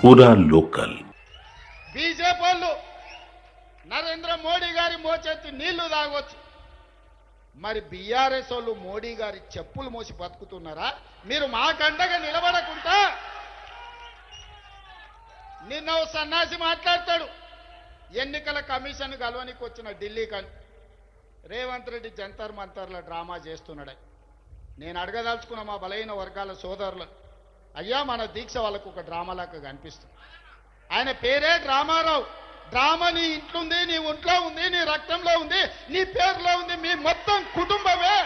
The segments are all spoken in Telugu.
పూరా లోకల్. బీజేపీ వాళ్ళు నరేంద్ర మోడీ గారి మోచేతి నీళ్లు తాగొచ్చు, మరి బీఆర్ఎస్ వాళ్ళు మోడీ గారి చెప్పులు మోసి బతుకుతున్నారా? మీరు మా కండగా నిలబడకుండా నిన్న ఓ సన్నాసి మాట్లాడతాడు, ఎన్నికల కమిషన్ కలవనికి వచ్చిన ఢిల్లీ కానీ రేవంత్ రెడ్డి జంతర్ మంతర్ల డ్రామా చేస్తున్నాడే. నేను అడగదలుచుకున్న మా బలహీన వర్గాల సోదరులు, అయ్యా మన దీక్ష వాళ్ళకు ఒక డ్రామాలాగా కనిపిస్తుంది. ఆయన పేరే డ్రామారావు. డ్రామా నీ ఇంట్లో ఉంది, నీ ఒంట్లో ఉంది, నీ రక్తంలో ఉంది, నీ పేరులో ఉంది, మీ మొత్తం కుటుంబమే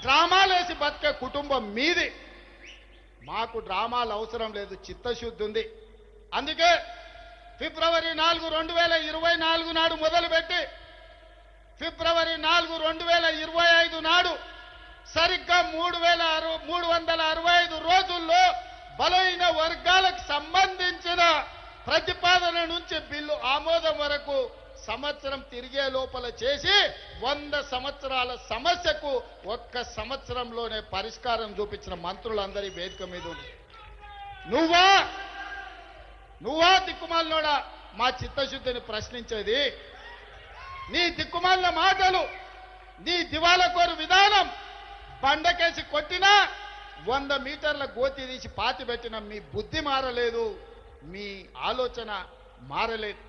డ్రామాలేసి బతికే కుటుంబం మీది. మాకు డ్రామాలు అవసరం లేదు, చిత్తశుద్ధి ఉంది. అందుకే ఫిబ్రవరి 4, 2024 నాడు మొదలుపెట్టి ఫిబ్రవరి 4, 2025 నాడు సరిగ్గా 365 రోజుల్లో బలహీన వర్గాలకు సంబంధించిన ప్రతిపాదన నుంచి బిల్లు ఆమోదం వరకు సంవత్సరం తిరిగే లోపల చేసి 100 సంవత్సరాల సమస్యకు 1 సంవత్సరంలోనే పరిష్కారం చూపించిన మంత్రులందరి వేదిక మీద ఉంది. నువ్వా దిక్కుమాలినోడా మా చిత్తశుద్ధిని ప్రశ్నించేది? నీ దిక్కుమాలిన మాటలు, నీ దివాలకోరు విధానం, బండకేసి కొట్టినా 100 మీటర్ల గోతి తీసి పాతి పెట్టిన మీ బుద్ధి మారలేదు, మీ ఆలోచన మారలేదు.